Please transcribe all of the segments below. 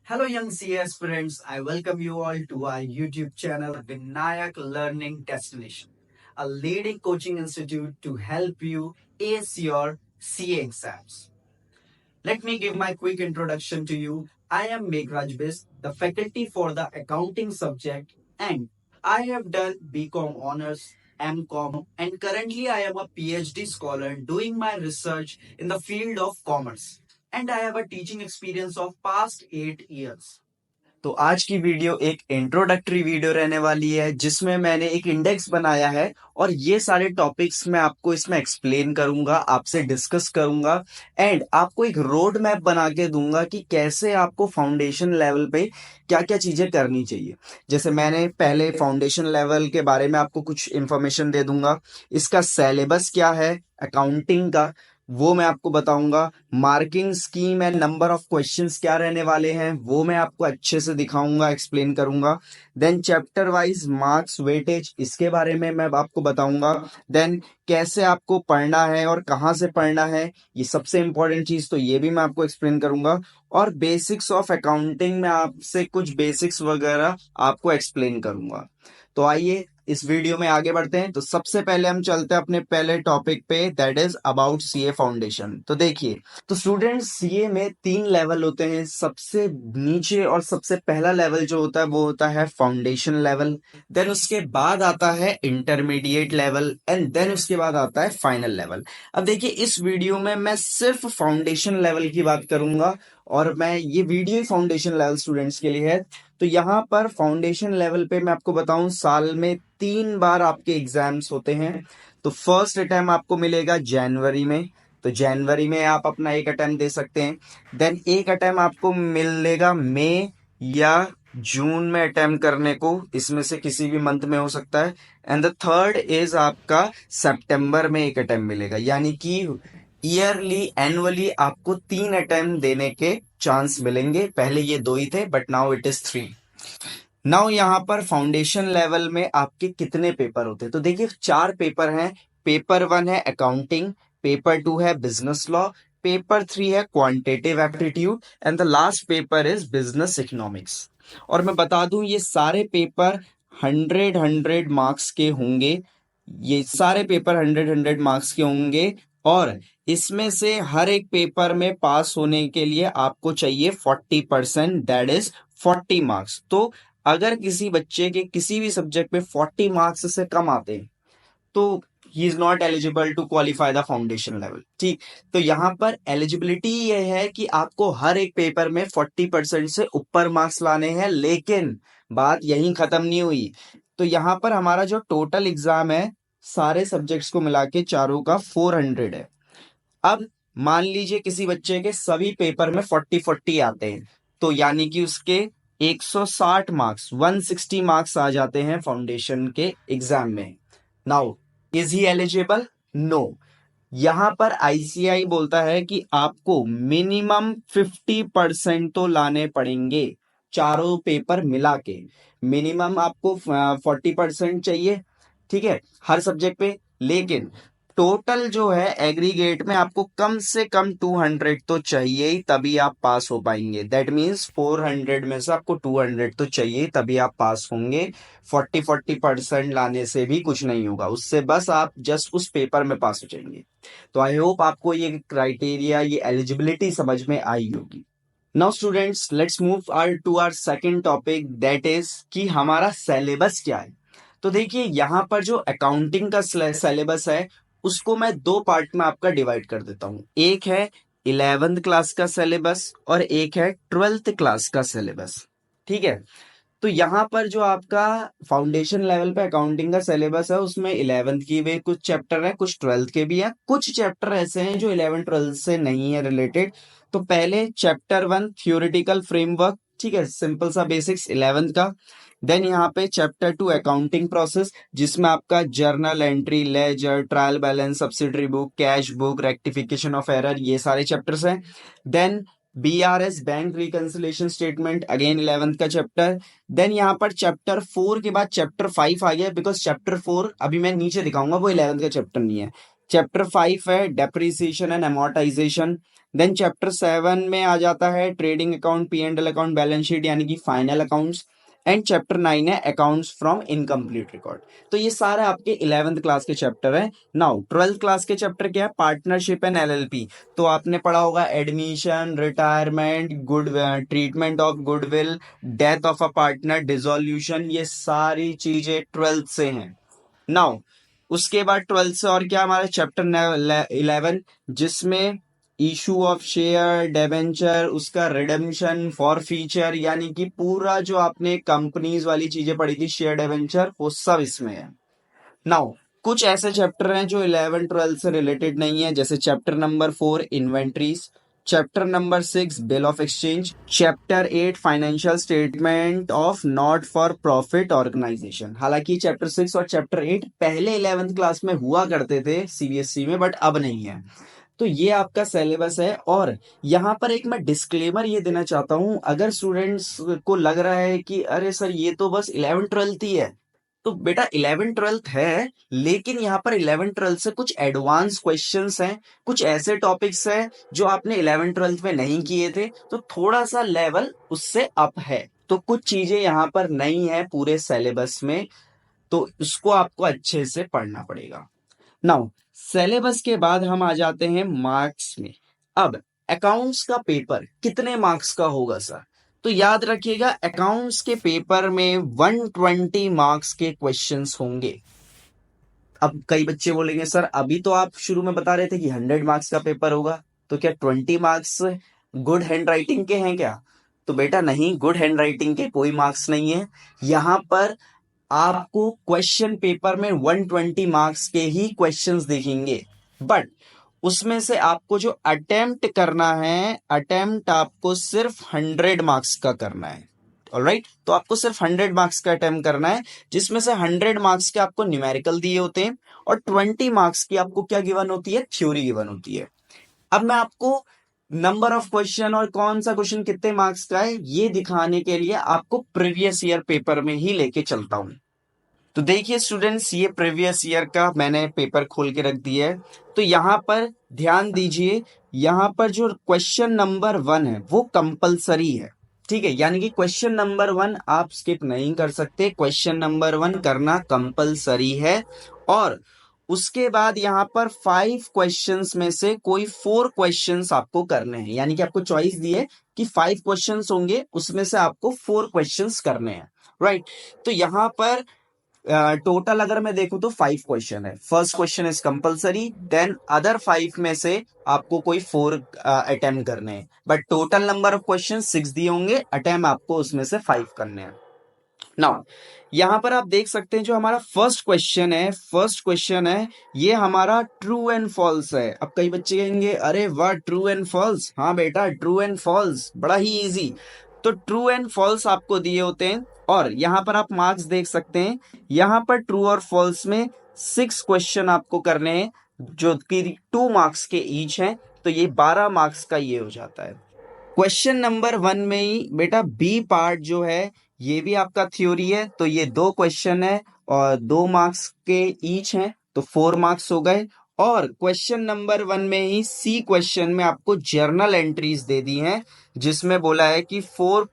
Hello, young CA aspirants. I welcome you all to our YouTube channel, Vinayak Learning Destination, a leading coaching institute to help you ace your CA exams. Let me give my quick introduction to you. I am Meghraj Bis, the faculty for the accounting subject, and I have done BCom honors, MCom, and currently I am a PhD scholar doing my research in the field of commerce. And I have a teaching experience of past 8 years. तो आज की video एक introductory video रहने वाली है जिसमें मैंने एक इंडेक्स बनाया है और ये सारे टॉपिक्स मैं आपको इसमें एक्सप्लेन करूंगा, आपसे डिस्कस करूंगा एंड आपको एक रोड मैप बना के दूंगा कि कैसे आपको फाउंडेशन लेवल पे क्या क्या चीजें करनी चाहिए। जैसे मैंने पहले फाउंडेशन लेवल के बारे में आपको कुछ इंफॉर्मेशन दे दूंगा, इसका सिलेबस क्या है अकाउंटिंग का वो मैं आपको बताऊंगा, marking scheme and number of questions क्या रहने वाले हैं वो मैं आपको अच्छे से दिखाऊंगा, एक्सप्लेन करूंगा। Then chapter wise marks weightage इसके बारे में मैं आपको बताऊंगा। देन कैसे आपको पढ़ना है और कहाँ से पढ़ना है, ये सबसे इंपॉर्टेंट चीज तो ये भी मैं आपको एक्सप्लेन करूंगा। और बेसिक्स ऑफ अकाउंटिंग में आपसे कुछ बेसिक्स वगैरह आपको एक्सप्लेन करूंगा। तो आइए इस वीडियो में आगे बढ़ते हैं। तो सबसे पहले हम चलते हैं अपने पहले टॉपिक पे, that is about CA foundation. तो देखिए, तो स्टूडेंट्स सीए में 3 लेवल होते हैं। सबसे नीचे और सबसे पहला लेवल जो होता है वो होता है फाउंडेशन लेवल, देन उसके बाद आता है इंटरमीडिएट लेवल एंड देन उसके बाद आता है फाइनल लेवल। अब देखिए, इस वीडियो में मैं सिर्फ फाउंडेशन लेवल की बात करूंगा और मैं ये वीडियो ही फाउंडेशन लेवल स्टूडेंट्स के लिए है। तो यहाँ पर फाउंडेशन लेवल पे मैं आपको बताऊं, साल में 3 बार आपके एग्जाम्स होते हैं। तो फर्स्ट अटेम्प्ट आपको मिलेगा जनवरी में, तो जनवरी में आप अपना एक अटेम्प्ट दे सकते हैं। देन एक अटेम्प्ट आपको मिलेगा मई या जून में अटेम्प्ट करने को, इसमें से किसी भी मंथ में हो सकता है। एंड द थर्ड इज आपका सितंबर में एक अटेम्प्ट मिलेगा, यानी कि ईयरली एनुअली आपको 3 अटेम्प्ट देने के चांस मिलेंगे। पहले ये 2 ही थे but now it is 3। Now यहाँ पर फाउंडेशन लेवल में आपके कितने पेपर होते हैं, तो देखिए 4 पेपर हैं। पेपर 1 है अकाउंटिंग, पेपर 2 है बिजनेस लॉ, पेपर 3 है quantitative aptitude and the last paper is business economics. और मैं बता दूं ये सारे पेपर 100 मार्क्स के होंगे। ये सारे पेपर 100 मार्क्स के होंगे और इसमें से हर एक पेपर में पास होने के लिए आपको चाहिए 40%, दैट इज 40 मार्क्स। तो अगर किसी बच्चे के किसी भी सब्जेक्ट में 40 मार्क्स से कम आते हैं तो he is not eligible to qualify the foundation level. ठीक, तो यहाँ पर एलिजिबिलिटी ये है कि आपको हर एक पेपर में 40% से ऊपर मार्क्स लाने हैं, लेकिन बात यहीं खत्म नहीं हुई। तो यहाँ पर हमारा जो टोटल एग्जाम है सारे सब्जेक्ट्स को मिला के चारों का 400 है। अब मान लीजिए किसी बच्चे के सभी पेपर में 40-40 आते हैं, तो यानी कि उसके 160 मार्क्स 160 मार्क्स आ जाते हैं फाउंडेशन के एग्जाम में। Now is he eligible? No. यहां पर आईसीआई बोलता है कि आपको मिनिमम 50% तो लाने पड़ेंगे, चारों पेपर मिला के मिनिमम आपको 40% चाहिए, ठीक है, हर सब्जेक्ट पे। लेकिन टोटल जो है एग्रीगेट में आपको कम से कम 200 तो चाहिए ही, तभी आप पास हो पाएंगे। दैट मीन्स 400 में से आपको 200 तो चाहिए तभी आप पास होंगे। 40% लाने से भी कुछ नहीं होगा, उससे बस आप जस्ट उस पेपर में पास हो जाएंगे। तो आई होप आपको ये क्राइटेरिया, ये एलिजिबिलिटी समझ में आई होगी। Now students, let's move to our second topic, that is कि हमारा सिलेबस क्या है। तो देखिए, यहाँ पर जो अकाउंटिंग का सिलेबस है उसको मैं 2 पार्ट में आपका डिवाइड कर देता हूँ। एक है 11th क्लास का सिलेबस और एक है 12th क्लास का सिलेबस, ठीक है। तो यहाँ पर जो आपका फाउंडेशन लेवल पे अकाउंटिंग का सिलेबस है उसमें 11th की भी कुछ चैप्टर है, कुछ 12th के भी है, कुछ चैप्टर ऐसे हैं जो 11 12 से नहीं है रिलेटेड। तो पहले चैप्टर 1 थ्योरेटिकल फ्रेमवर्क, ठीक है, सिंपल सा बेसिक्स 11th का। देन यहाँ पे चैप्टर 2 अकाउंटिंग प्रोसेस, जिसमें आपका journal entry, ledger, trial balance, subsidiary book, cash book, rectification of error, ये सारे चैप्टर्स हैं। Then BRS bank reconciliation statement, again 11th का चैप्टर। देन यहाँ पर चैप्टर 4 के बाद चैप्टर 5 आ गया, बिकॉज चैप्टर 4 अभी मैं नीचे दिखाऊंगा वो 11th का चैप्टर नहीं है। चैप्टर 5 है depreciation and amortization. Then chapter 7 में आ जाता है trading account, P&L account, balance sheet यानी कि फाइनल अकाउंट्स। एंड चैप्टर 9 है अकाउंट्स फ्रॉम इनकम्प्लीट रिकॉर्ड। तो ये सारे आपके 11th क्लास के चैप्टर हैं। नाउ 12th क्लास के चैप्टर क्या है? Partnership and LLP। तो आपने पढ़ा होगा admission, retirement, good treatment of goodwill, death of a partner, dissolution, ये सारी चीजें 12th से हैं। नाउ उसके बाद 12th से और क्या हमारा चैप्टर 11, जिसमें इशू ऑफ शेयर, डेबेंचर, उसका रिडेम्पशन, फॉर फीचर, यानी कि पूरा जो आपने कंपनीज वाली चीजें पढ़ी थी, शेयर, डेबेंचर, वो सब इसमें है। नाउ कुछ ऐसे चैप्टर हैं जो 11 12 से रिलेटेड नहीं है, जैसे chapter number 4 inventories, chapter number 6 bill of exchange, chapter 8 financial statement of not for profit organization. हालांकि चैप्टर 6 और चैप्टर 8 पहले 11th क्लास में हुआ करते थे CBSE में, बट अब नहीं है। तो ये आपका सिलेबस है। और यहाँ पर एक मैं डिस्क्लेमर ये देना चाहता हूँ, अगर स्टूडेंट्स को लग रहा है कि अरे सर ये तो बस 11 12 ही है, तो बेटा 11 12 है, लेकिन यहाँ पर 11 12 से कुछ एडवांस क्वेश्चंस हैं, कुछ ऐसे टॉपिक्स हैं जो आपने 11 12 में नहीं किए थे, तो थोड़ा सा लेवल उससे अप है। तो कुछ चीजें यहाँ पर नहीं है पूरे सिलेबस में, तो उसको आपको अच्छे से पढ़ना पड़ेगा। नाउ सिलेबस के बाद हम आ जाते हैं मार्क्स में। अब अकाउंट्स का पेपर कितने मार्क्स का होगा सर? तो याद रखिएगा अकाउंट्स के पेपर में 120 मार्क्स के क्वेश्चंस होंगे। अब कई बच्चे बोलेंगे सर अभी तो आप शुरू में बता रहे थे कि 100 मार्क्स का पेपर होगा, तो क्या 20 मार्क्स गुड हैंड राइटिंग के हैं क्या? तो बेटा नहीं, गुड हैंड राइटिंग के कोई मार्क्स नहीं है। यहाँ पर आपको क्वेश्चन पेपर में 120 मार्क्स के ही क्वेश्चंस दिखेंगे, बट उसमें से आपको जो अटेम्प्ट करना है, अटेम्प्ट आपको सिर्फ 100 मार्क्स का करना है। ऑलराइट, तो आपको सिर्फ 100 मार्क्स का अटेम्प्ट करना है, जिसमें से 100 मार्क्स के आपको न्यूमेरिकल दिए होते हैं और 20 मार्क्स की आपको क्या गिवन होती है? थ्योरी गिवन होती है। अब मैं आपको नंबर ऑफ क्वेश्चन और कौन सा क्वेश्चन कितने मार्क्स का है ये दिखाने के लिए आपको प्रीवियस ईयर पेपर में ही लेके चलता हूं। तो देखिए स्टूडेंट्स, ये प्रीवियस ईयर का मैंने पेपर खोल के रख दिया है। तो यहाँ पर ध्यान दीजिए, यहाँ पर जो क्वेश्चन नंबर 1 है वो कंपलसरी है, ठीक है? यानी कि क्वेश्चन नंबर 1 आप स्किप नहीं कर सकते, क्वेश्चन नंबर 1 करना कंपलसरी है। और उसके बाद यहाँ पर 5 क्वेश्चंस में से कोई 4 क्वेश्चंस आपको करने हैं, यानी कि आपको चॉइस दी है कि 5 क्वेश्चंस होंगे, उसमें से आपको 4 क्वेश्चंस करने हैं, राइट? तो यहाँ पर टोटल अगर मैं देखूं तो 5 क्वेश्चन है। First question is compulsory, then other 5 में से आपको कोई 4 अटेम्प्ट करने हैं, but total number of question 6 दिए होंगे, अटेम्प्ट आपको उसमें से 5 करने हैं। नाउ यहां पर आप देख सकते हैं जो हमारा फर्स्ट क्वेश्चन है ये हमारा ट्रू एंड फॉल्स है। अब कई बच्चे कहेंगे अरे वाह, ट्रू एंड फॉल्स? हाँ बेटा, ट्रू एंड फॉल्स बड़ा ही इजी। तो ट्रू एंड फॉल्स आपको दिए होते हैं और यहाँ पर आप मार्क्स देख सकते हैं। यहाँ पर ट्रू और फॉल्स में 6 क्वेश्चन आपको करने हैं जो कि 2 मार्क्स के ईच हैं, तो ये 12 मार्क्स का ये हो जाता है। क्वेश्चन नंबर 1 में ही बेटा बी पार्ट जो है ये भी आपका थ्योरी है, तो ये 2 क्वेश्चन है और 2 मार्क्स के ईच हैं, तो 4 मार्क्स हो गए। और क्वेश्चन नंबर 1 में ही सी क्वेश्चन में आपको जर्नल एंट्रीज दे दी हैं, जिसमें बोला है कि 4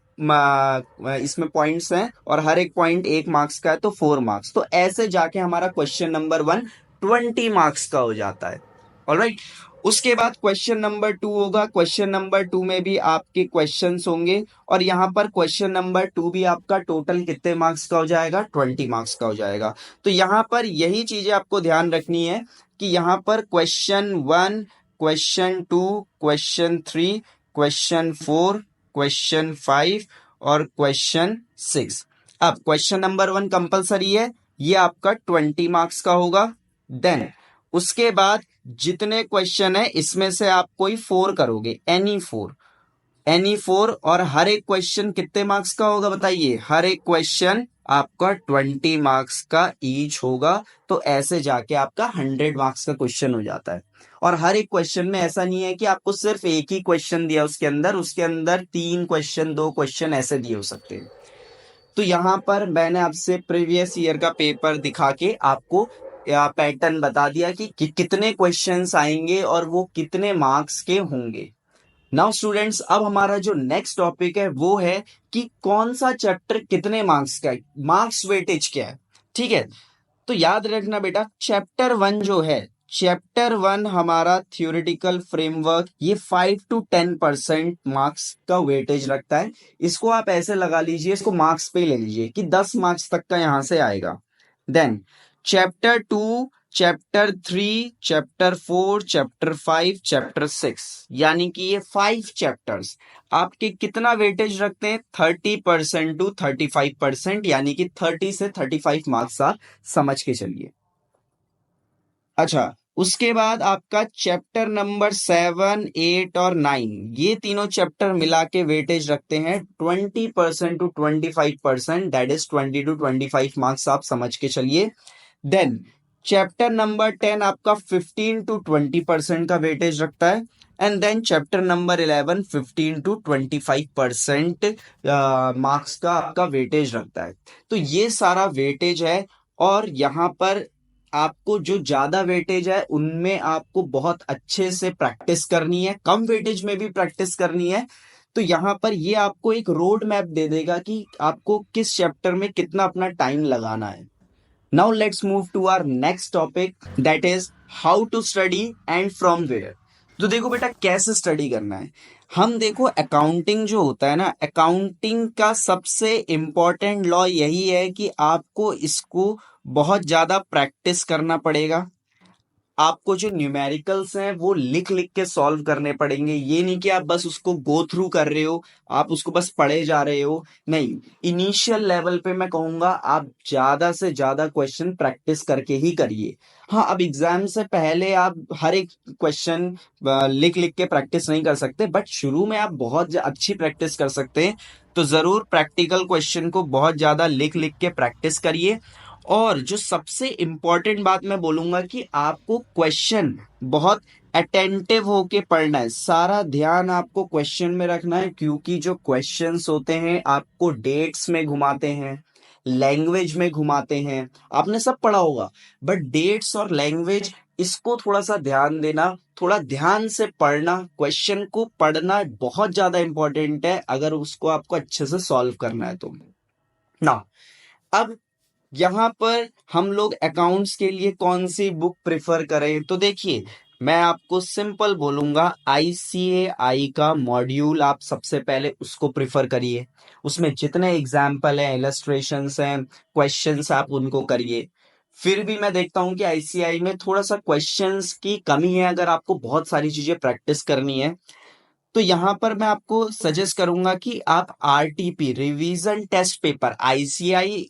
इसमें पॉइंट्स हैं और हर एक पॉइंट 1 मार्क्स का है, तो 4 मार्क्स। तो ऐसे जाके हमारा क्वेश्चन नंबर 1 20 मार्क्स का हो जाता है। ऑलराइट, उसके बाद क्वेश्चन नंबर 2 होगा। क्वेश्चन नंबर 2 में भी आपके क्वेश्चंस होंगे और यहाँ पर क्वेश्चन नंबर 2 भी आपका टोटल कितने मार्क्स का हो जाएगा? 20 मार्क्स का हो जाएगा। तो यहाँ पर यही चीजें आपको ध्यान रखनी है कि यहाँ पर question 1, question 2, question 3, question 4, question 5 और क्वेश्चन 6। अब क्वेश्चन नंबर 1 कंपलसरी है, ये आपका 20 मार्क्स का होगा। देन उसके बाद जितने क्वेश्चन है इसमें से आप कोई 4 करोगे, एनी 4 और हर एक क्वेश्चन कितने मार्क्स का होगा बताइए? हर एक क्वेश्चन आपका 20 मार्क्स का ईच होगा। तो ऐसे जाके आपका 100 मार्क्स का क्वेश्चन हो जाता है। और हर एक क्वेश्चन में ऐसा नहीं है कि आपको सिर्फ एक ही क्वेश्चन दिया, उसके अंदर 3 क्वेश्चन, 2 क्वेश्चन ऐसे दिए हो सकते हैं। तो यहाँ पर मैंने आपसे प्रीवियस ईयर का पेपर दिखा के आपको पैटर्न बता दिया कि कितने क्वेश्चंस आएंगे और वो कितने मार्क्स के होंगे। नाउ स्टूडेंट्स, अब हमारा जो नेक्स्ट टॉपिक है वो है कि कौन सा चैप्टर कितने मार्क्स का है, मार्क्स वेटेज क्या है। ठीक है, तो याद रखना बेटा, चैप्टर 1 जो है, चैप्टर 1 हमारा थ्योरेटिकल फ्रेमवर्क, ये 5 to 10% मार्क्स का वेटेज रखता है। इसको आप ऐसे लगा लीजिए, इसको मार्क्स पे ले लीजिए कि 10 मार्क्स तक का यहां से आएगा। Then chapter 2, chapter 3, chapter 4, chapter 5, chapter 6, यानी कि ये 5 चैप्टर्स आपके कितना वेटेज रखते हैं, 30% to 35%, यानी कि 30 से 35 मार्क्स आप समझ के चलिए। अच्छा, उसके बाद आपका चैप्टर नंबर 7, 8 और 9, ये तीनों चैप्टर मिला के वेटेज रखते हैं 20% to 25%, that is 20 to 25 marks आप समझ के चलिए। देन चैप्टर नंबर 10 आपका 15 to 20% का वेटेज रखता है। And then chapter number 11 15 to 25% marks का आपका वेटेज रखता है। तो ये सारा वेटेज है, और यहाँ पर आपको जो ज्यादा वेटेज है उनमें आपको बहुत अच्छे से प्रैक्टिस करनी है, कम वेटेज में भी प्रैक्टिस करनी है। तो यहाँ पर ये आपको एक रोड मैप दे देगा कि आपको किस चैप्टर में कितना अपना टाइम लगाना है। Now let's move to our next topic, that is how to study and from where। तो देखो बेटा, कैसे स्टडी करना है। हम देखो, अकाउंटिंग जो होता है ना, अकाउंटिंग का सबसे इम्पोर्टेंट लॉ यही है कि आपको इसको बहुत ज्यादा प्रैक्टिस करना पड़ेगा। आपको जो न्यूमेरिकल्स हैं वो लिख लिख के सॉल्व करने पड़ेंगे। ये नहीं कि आप बस उसको गो थ्रू कर रहे हो, आप उसको बस पढ़े जा रहे हो, नहीं। इनिशियल लेवल पे मैं कहूंगा आप ज्यादा से ज्यादा क्वेश्चन प्रैक्टिस करके ही करिए। हाँ, अब एग्जाम से पहले आप हर एक क्वेश्चन लिख लिख के प्रैक्टिस नहीं कर सकते, बट शुरू में आप बहुत अच्छी प्रैक्टिस कर सकते हैं। तो जरूर प्रैक्टिकल क्वेश्चन को बहुत ज्यादा लिख लिख के प्रैक्टिस करिए। और जो सबसे इंपॉर्टेंट बात मैं बोलूंगा कि आपको क्वेश्चन बहुत अटेंटिव होके पढ़ना है, सारा ध्यान आपको क्वेश्चन में रखना है, क्योंकि जो क्वेश्चंस होते हैं आपको डेट्स में घुमाते हैं, लैंग्वेज में घुमाते हैं। आपने सब पढ़ा होगा, बट डेट्स और लैंग्वेज, इसको थोड़ा सा ध्यान देना, थोड़ा ध्यान से पढ़ना, क्वेश्चन को पढ़ना बहुत ज्यादा इंपॉर्टेंट है अगर उसको आपको अच्छे से सॉल्व करना है तो ना। अब यहाँ पर हम लोग अकाउंट्स के लिए कौन सी बुक प्रेफर करें, तो देखिए, मैं आपको सिंपल बोलूंगा, आईसीएआई का मॉड्यूल आप सबसे पहले उसको प्रेफर करिए। उसमें जितने एग्जाम्पल हैं, इलस्ट्रेशंस हैं, क्वेश्चंस, आप उनको करिए। फिर भी मैं देखता हूं कि आईसीएआई में थोड़ा सा क्वेश्चंस की कमी है, अगर आपको बहुत सारी चीजें प्रैक्टिस करनी है। तो यहाँ पर मैं आपको सजेस्ट करूंगा कि आप RTP, revision test paper, ICAI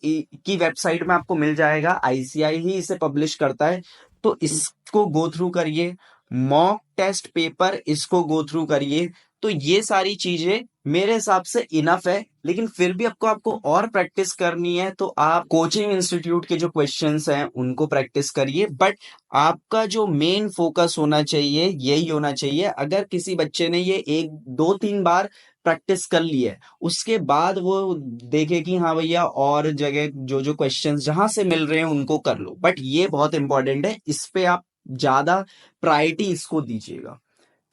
की वेबसाइट में आपको मिल जाएगा, आईसीआई ही इसे पब्लिश करता है, तो इसको गो थ्रू करिए। मॉक टेस्ट पेपर, इसको गो थ्रू करिए। तो ये सारी चीजें मेरे हिसाब से इनफ है, लेकिन फिर भी आपको और प्रैक्टिस करनी है तो आप कोचिंग इंस्टीट्यूट के जो क्वेश्चंस हैं उनको प्रैक्टिस करिए। बट आपका जो मेन फोकस होना चाहिए, यही होना चाहिए। अगर किसी बच्चे ने ये 1, 2, 3 बार प्रैक्टिस कर ली है, उसके बाद वो देखे कि हाँ भैया, और जगह जो जो क्वेश्चंस जहां से मिल रहे हैं उनको कर लो, बट ये बहुत इंपॉर्टेंट है, इस पे आप ज्यादा प्रायोरिटी इसको दीजिएगा।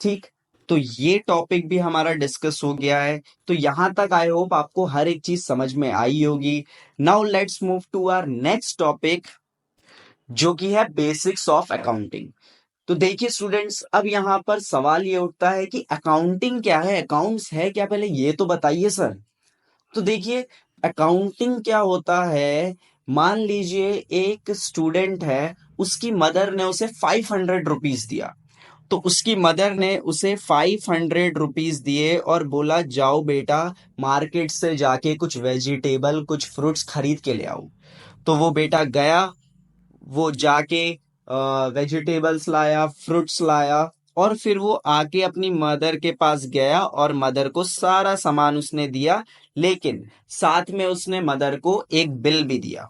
ठीक, तो ये टॉपिक भी हमारा डिस्कस हो गया है। तो यहां तक आई होप आपको हर एक चीज समझ में आई होगी। Now let's move to our next topic, जो कि है बेसिक्स ऑफ अकाउंटिंग। तो देखिए स्टूडेंट्स, अब यहाँ पर सवाल ये उठता है कि अकाउंटिंग क्या है, अकाउंट्स है क्या, पहले ये तो बताइए सर। तो देखिए, अकाउंटिंग क्या होता है, मान लीजिए एक स्टूडेंट है, उसकी मदर ने उसे 500 रुपीज दिया। तो उसकी मदर ने उसे 500 रुपीज दिए और बोला, जाओ बेटा, मार्केट से जाके कुछ वेजिटेबल, कुछ फ्रूट्स खरीद के ले आओ। तो वो बेटा गया, वो जाके वेजिटेबल्स लाया, फ्रूट्स लाया, और फिर वो आके अपनी मदर के पास गया और मदर को सारा सामान उसने दिया, लेकिन साथ में उसने मदर को एक बिल भी दिया।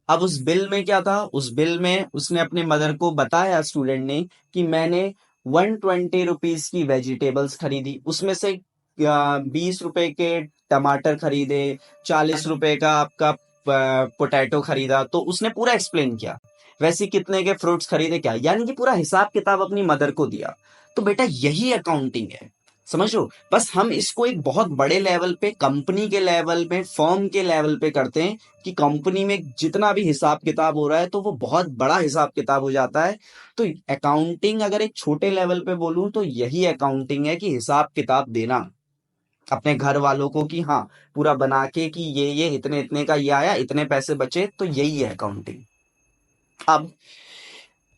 अब उस बिल में क्या था, उस बिल में उसने अपने मदर को बताया, स्टूडेंट ने, कि मैंने 120 रुपीज की वेजिटेबल्स खरीदी, उसमें से 20 रुपए के टमाटर खरीदे, 40 रुपए का आपका पोटैटो खरीदा। तो उसने पूरा एक्सप्लेन किया। वैसे कितने के फ्रूट्स खरीदे, क्या, यानी कि पूरा हिसाब किताब अपनी मदर को दिया। तो बेटा यही अकाउंटिंग है, समझ लो। बस हम इसको एक बहुत बड़े लेवल पे, कंपनी के लेवल में, फर्म के लेवल पे करते हैं कि कंपनी में जितना भी हिसाब किताब हो रहा है तो वो बहुत बड़ा हिसाब किताब हो जाता है। तो अकाउंटिंग अगर एक छोटे लेवल पे बोलूं तो यही अकाउंटिंग है, कि हिसाब किताब देना अपने घर वालों को, कि हाँ पूरा बना के कि ये इतने इतने का ये आया, इतने पैसे बचे, तो यही है अकाउंटिंग। अब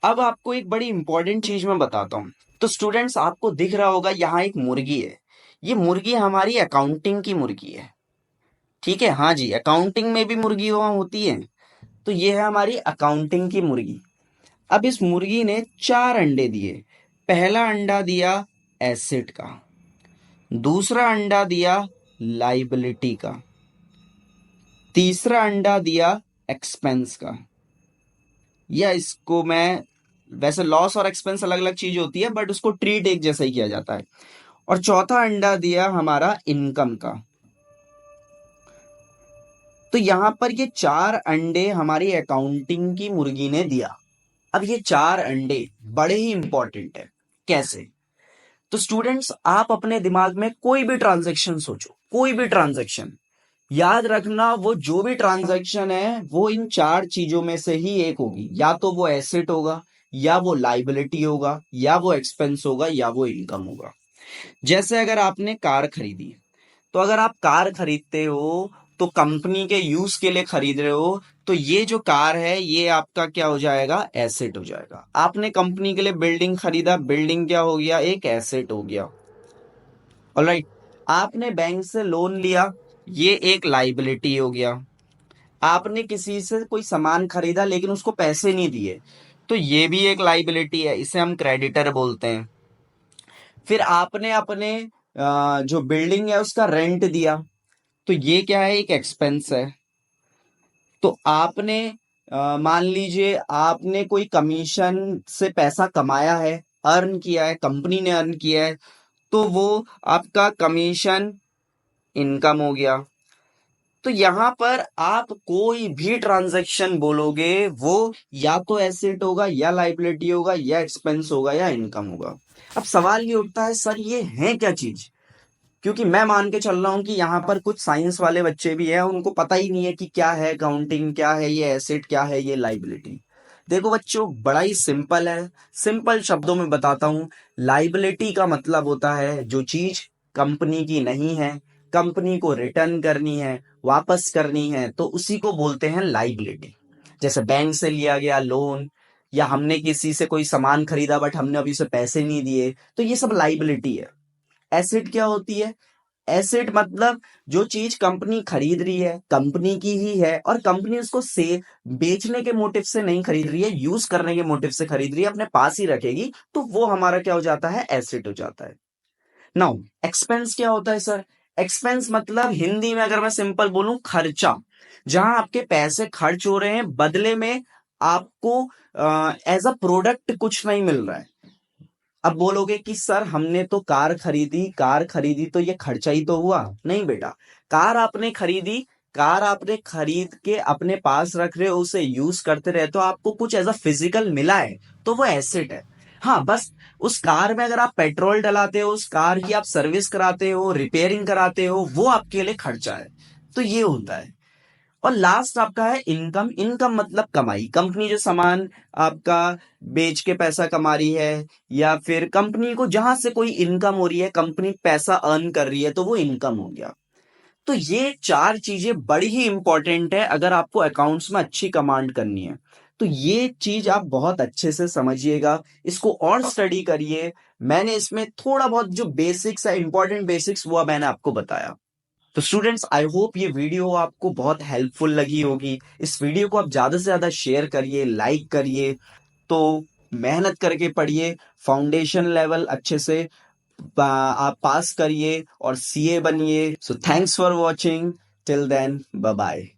अब आपको एक बड़ी इंपॉर्टेंट चीज मैं बताता हूँ। तो स्टूडेंट्स, आपको दिख रहा होगा यहाँ एक मुर्गी है। ये मुर्गी हमारी अकाउंटिंग की मुर्गी है, ठीक है। हाँ जी, अकाउंटिंग में भी मुर्गी वहां होती है। तो ये है हमारी अकाउंटिंग की मुर्गी। अब इस मुर्गी ने 4 अंडे दिए। पहला अंडा दिया एसेट का, दूसरा अंडा दिया लाइबिलिटी का, तीसरा अंडा दिया एक्सपेंस का, या इसको मैं, वैसे लॉस और एक्सपेंस अलग अलग चीज होती है बट उसको ट्रीट एक जैसा ही किया जाता है, और चौथा अंडा दिया हमारा इनकम का। तो यहां पर ये 4 अंडे हमारी अकाउंटिंग की मुर्गी ने दिया। अब ये 4 अंडे बड़े ही इंपॉर्टेंट है। कैसे? तो स्टूडेंट्स, आप अपने दिमाग में कोई भी ट्रांजैक्शन सोचो, कोई भी ट्रांजैक्शन, याद रखना वो जो भी ट्रांजैक्शन है वो इन 4 चीजों में से ही एक होगी। या तो वो एसेट होगा, या वो लाइबिलिटी होगा, या वो एक्सपेंस होगा, या वो इनकम होगा। जैसे अगर आपने कार खरीदी, तो अगर आप कार खरीदते हो तो कंपनी के यूज के लिए खरीद रहे हो, तो ये जो कार है ये आपका क्या हो जाएगा, एसेट हो जाएगा। आपने कंपनी के लिए बिल्डिंग खरीदा, बिल्डिंग क्या हो गया, एक एसेट हो गया। ऑलराइट, आपने बैंक से लोन लिया, ये एक लाइबिलिटी हो गया। आपने किसी से कोई सामान खरीदा लेकिन उसको पैसे नहीं दिए, तो ये भी एक लाइबिलिटी है, इसे हम क्रेडिटर बोलते हैं। फिर आपने अपने जो बिल्डिंग है उसका रेंट दिया, तो ये क्या है, एक एक्सपेंस है। तो आपने मान लीजिए आपने कोई कमीशन से पैसा कमाया है, अर्न किया है, कंपनी ने अर्न किया है, तो वो आपका कमीशन इनकम हो गया। तो यहां पर आप कोई भी ट्रांजैक्शन बोलोगे वो या तो एसेट होगा, या लाइबिलिटी होगा, या एक्सपेंस होगा, या इनकम होगा। अब सवाल ये उठता है, सर ये है क्या चीज? क्योंकि मैं मान के चल रहा हूं कि यहाँ पर कुछ साइंस वाले बच्चे भी हैं, उनको पता ही नहीं है कि क्या है अकाउंटिंग, क्या है ये एसेट, क्या है ये लाइबिलिटी। देखो बच्चों, बड़ा ही सिंपल है, सिंपल शब्दों में बताता हूं। लाइबिलिटी का मतलब होता है जो चीज कंपनी की नहीं है, कंपनी को रिटर्न करनी है, वापस करनी है, तो उसी को बोलते हैं लाइबिलिटी। जैसे बैंक से लिया गया लोन, या हमने किसी से कोई सामान खरीदा बट हमने अभी उसे पैसे नहीं दिए, तो ये सब लाइबिलिटी है। एसेट क्या होती है? एसेट मतलब जो चीज कंपनी खरीद रही है, कंपनी की ही है, और कंपनी उसको से बेचने के मोटिव से नहीं खरीद रही है, यूज करने के मोटिव से खरीद रही है, अपने पास ही रखेगी, तो वो हमारा क्या हो जाता है, एसेट हो जाता है। नाउ एक्सपेंस क्या होता है सर? एक्सपेंस मतलब हिंदी में अगर मैं सिंपल बोलूं, खर्चा। जहां आपके पैसे खर्च हो रहे हैं, बदले में आपको एज अ प्रोडक्ट कुछ नहीं मिल रहा है। अब बोलोगे कि सर हमने तो कार खरीदी तो ये खर्चा ही तो हुआ। नहीं बेटा, कार आपने खरीदी, कार आपने खरीद के अपने पास रख रहे हो, उसे यूज करते रहे, तो आपको कुछ एज अ फिजिकल मिला है, तो वो एसेट है। हाँ, बस उस कार में अगर आप पेट्रोल डलाते हो, उस कार की आप सर्विस कराते हो, रिपेयरिंग कराते हो, वो आपके लिए खर्चा है। तो ये होता है। और लास्ट आपका है इनकम। इनकम मतलब कमाई, कंपनी जो सामान आपका बेच के पैसा कमा रही है, या फिर कंपनी को जहां से कोई इनकम हो रही है, कंपनी पैसा अर्न कर रही है, तो वो इनकम हो गया। तो ये 4 चीजें बड़ी ही इंपॉर्टेंट है अगर आपको अकाउंट्स में अच्छी कमांड करनी है। तो ये चीज आप बहुत अच्छे से समझिएगा, इसको और स्टडी करिए। मैंने इसमें थोड़ा बहुत जो बेसिक्स है, इंपॉर्टेंट बेसिक्स, वो मैंने आपको बताया। तो स्टूडेंट्स, आई होप ये वीडियो आपको बहुत हेल्पफुल लगी होगी। इस वीडियो को आप ज्यादा से ज्यादा शेयर करिए, लाइक करिए। तो मेहनत करके पढ़िए, फाउंडेशन लेवल अच्छे से आप पास करिए और सीए बनिए। So thanks for watching, till then bye bye.